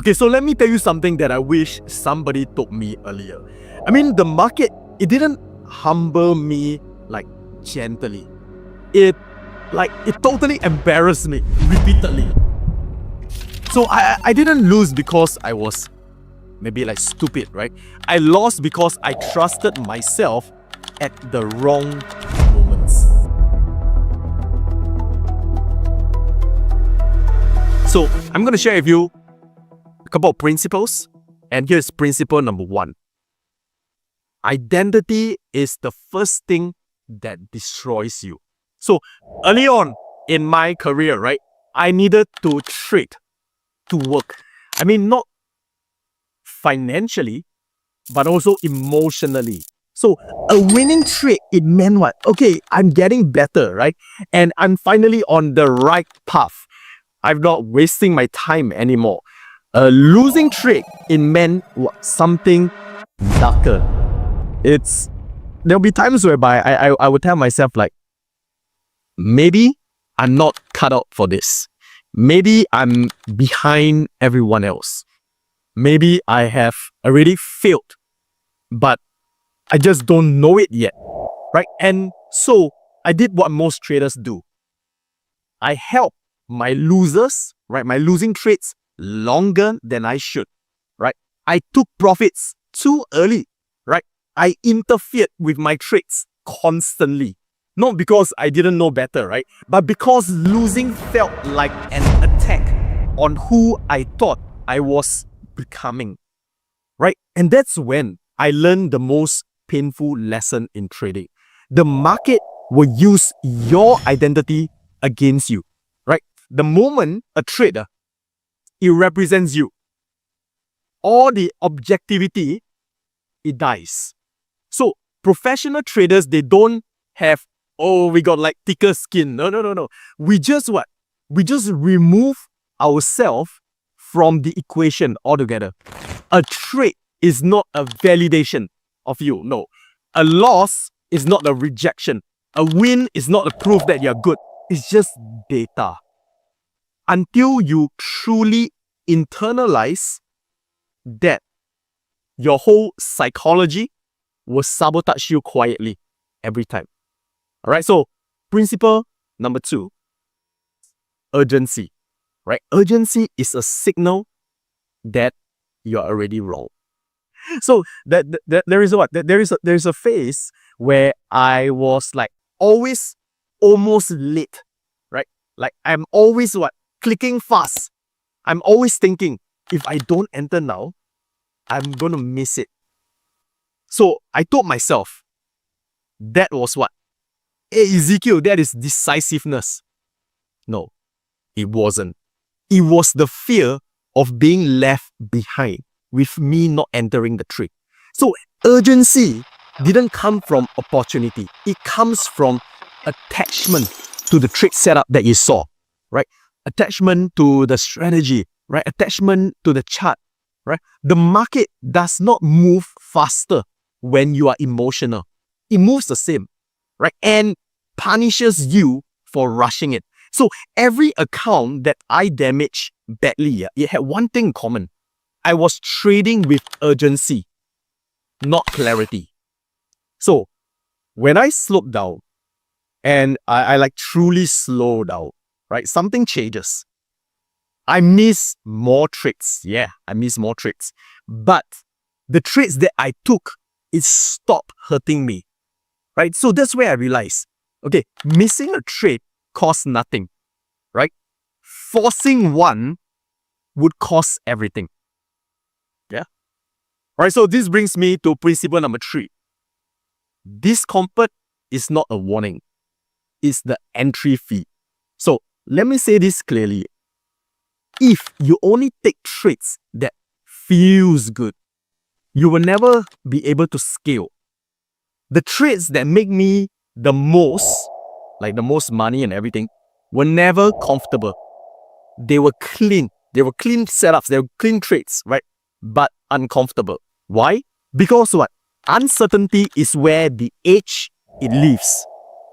Okay, so let me tell you something that I wish somebody told me earlier. I mean, the market, it didn't humble me like gently. It totally embarrassed me repeatedly. So I didn't lose because I was maybe like stupid, right? I lost because I trusted myself at the wrong moments. So I'm going to share with you a couple of principles, and here's principle number 1. Identity is the first thing that destroys you. So early on in my career, right, I needed to trade to work. I mean, not financially, but also emotionally. So a winning trade, it meant what? Okay, I'm getting better, right? And I'm finally on the right path. I'm not wasting my time anymore. A losing trade, it meant what? Something darker. There'll be times whereby I would tell myself like, maybe I'm not cut out for this. Maybe I'm behind everyone else. Maybe I have already failed, but I just don't know it yet, right? And so I did what most traders do. I held my losers, right? My losing trades longer than I should, right? I took profits too early, right? I interfered with my trades constantly. Not because I didn't know better, right? But because losing felt like an attack on who I thought I was becoming, right? And that's when I learned the most painful lesson in trading. The market will use your identity against you, right? The moment a trader, it represents you. All the objectivity, it dies. So professional traders, they don't have, oh, we got like thicker skin. No. We just what? We just remove ourselves from the equation altogether. A trade is not a validation of you. No. A loss is not a rejection. A win is not a proof that you're good. It's just data. Until you truly internalize that, your whole psychology will sabotage you quietly every time. All right, so principle number 2, urgency, right? Urgency is a signal that you're already wrong. So there is a phase where I was like always almost late, right? Like I'm always clicking fast. I'm always thinking, if I don't enter now, I'm gonna miss it. So I told myself, that was what? Hey, Ezekiel, that is decisiveness. No, it wasn't. It was the fear of being left behind with me not entering the trade. So urgency didn't come from opportunity. It comes from attachment to the trade setup that you saw, right? Attachment to the strategy, right? Attachment to the chart, right? The market does not move faster when you are emotional. It moves the same, right? And punishes you for rushing it. So every account that I damaged badly, it had one thing in common. I was trading with urgency, not clarity. So when I slowed down and I like truly slowed down, right? Something changes. I miss more trades. Yeah, I miss more trades. But the trades that I took, it stopped hurting me, right? So that's where I realized, okay, missing a trade costs nothing, right? Forcing one would cost everything. Yeah. All right, so this brings me to principle number 3. Discomfort is not a warning. It's the entry fee. So let me say this clearly. If you only take trades that feels good, you will never be able to scale. The trades that make me the most, like the most money and everything, were never comfortable. They were clean. They were clean setups. They were clean trades, right? But uncomfortable. Why? Because what? Uncertainty is where the edge it lives,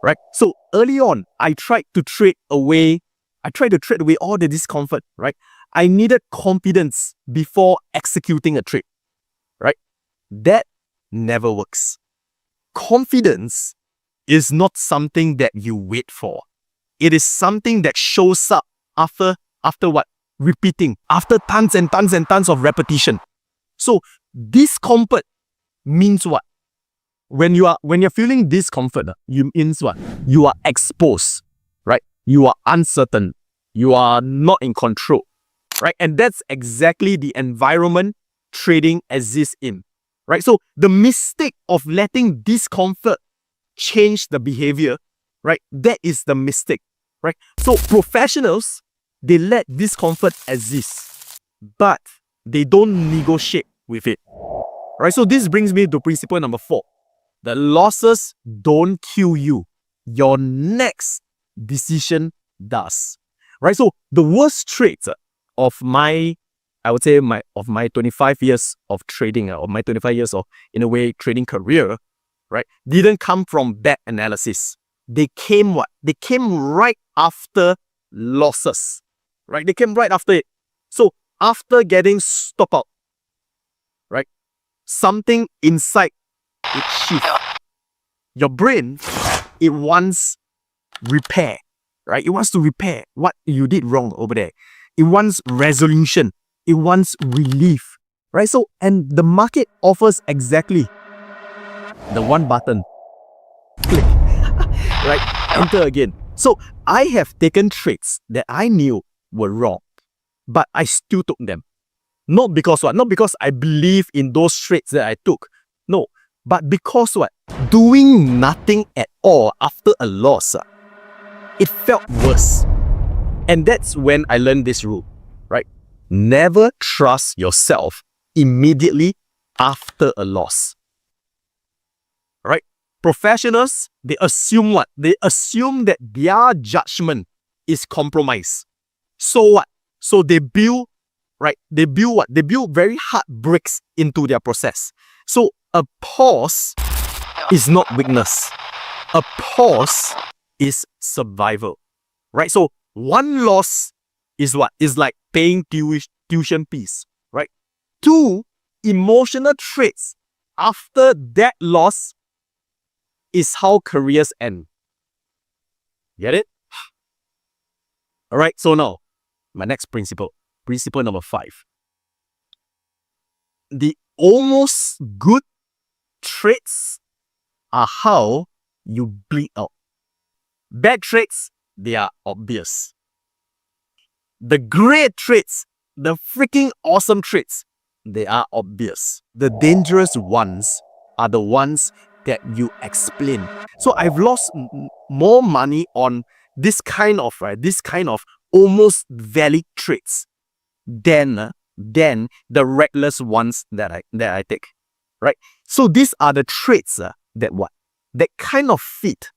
right? So early on, I tried to trade away I tried to trade away all the discomfort, right? I needed confidence before executing a trade, right? That never works. Confidence is not something that you wait for. It is something that shows up after what? Repeating, after tons and tons and tons of repetition. So discomfort means what? When you're feeling discomfort, you means what? You are exposed, right? You are uncertain. You are not in control, right? And that's exactly the environment trading exists in, right? So the mistake of letting discomfort change the behavior, right? That is the mistake, right? So professionals, they let discomfort exist, but they don't negotiate with it, right? So this brings me to principle number 4. The losses don't kill you. Your next decision does, right? So the worst traits of my 25 years of trading, or my 25 years of, in a way, trading career, right, didn't come from bad analysis. They came what? They came right after losses, right? They came right after it. So after getting stop out, right, something inside it shifts. Your brain, it wants repair, right? It wants to repair what you did wrong over there. It wants resolution. It wants relief, right? So, and the market offers exactly the one button. Click, right? Enter again. So I have taken trades that I knew were wrong, but I still took them. Not because what? Not because I believe in those trades that I took. No, but because what? Doing nothing at all after a loss, it felt worse. And that's when I learned this rule, right? Never trust yourself immediately after a loss, right? Professionals, they assume what? They assume that their judgment is compromised. So what? So they build, right? They build what? They build very hard bricks into their process. So a pause is not weakness. A pause is survival, right? So one loss is what? Is like paying tuition fees, right? 2 emotional traits after that loss is how careers end. Get it? All right, so now, my next principle number 5. The almost good traits are how you bleed out. Bad traits, they are obvious. The great traits, the freaking awesome traits, they are obvious. The dangerous ones are the ones that you explain. So I've lost more money on this kind of almost valid traits than the reckless ones that I take, right? So these are the traits that kind of fit.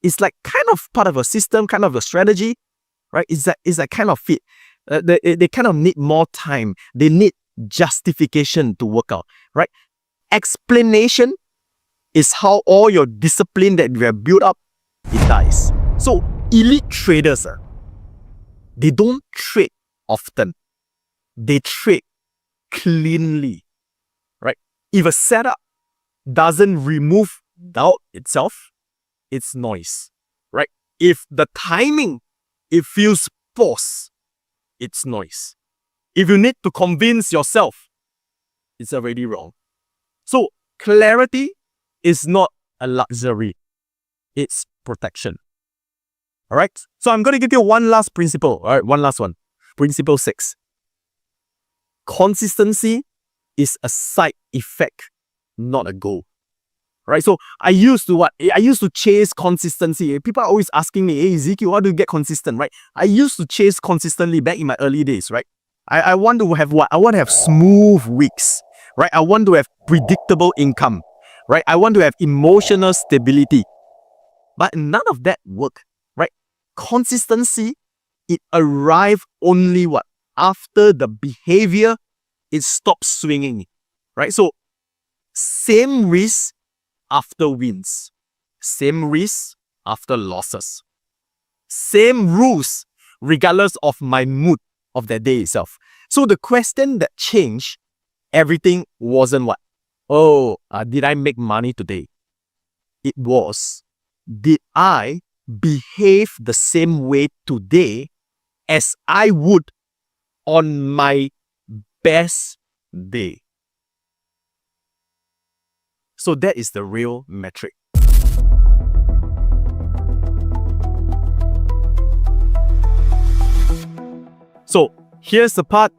It's like kind of part of a system, kind of a strategy, right? It's that kind of fit. They kind of need more time. They need justification to work out, right? Explanation is how all your discipline that you have built up, it dies. So elite traders, they don't trade often. They trade cleanly, right? If a setup doesn't remove doubt itself, it's noise, right? If the timing, it feels forced, it's noise. If you need to convince yourself, it's already wrong. So clarity is not a luxury, it's protection. All right, so I'm going to give you one last principle. All right, one last one. Principle 6. Consistency is a side effect, not a goal. Right, so I used to chase consistency. People are always asking me, hey Ezekiel, how do you get consistent, right? I used to chase consistently back in my early days, right? I want to have what? I want to have smooth weeks, right? I want to have predictable income, right? I want to have emotional stability. But none of that worked, right? Consistency, it arrived only what? After the behavior, it stops swinging, right? So same risk after wins, same risk after losses, same rules regardless of my mood of that day itself. So the question that changed everything wasn't what? Oh, did I make money today? It was, did I behave the same way today as I would on my best day? So that is the real metric. So here's the part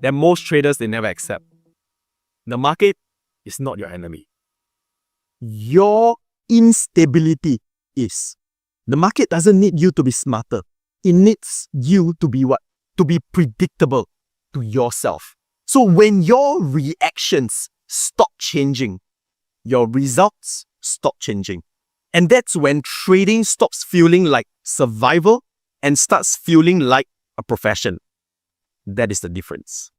that most traders, they never accept. The market is not your enemy. Your instability is. The market doesn't need you to be smarter. It needs you to be what? To be predictable to yourself. So when your reactions stop changing, your results stop changing. And that's when trading stops feeling like survival and starts feeling like a profession. That is the difference.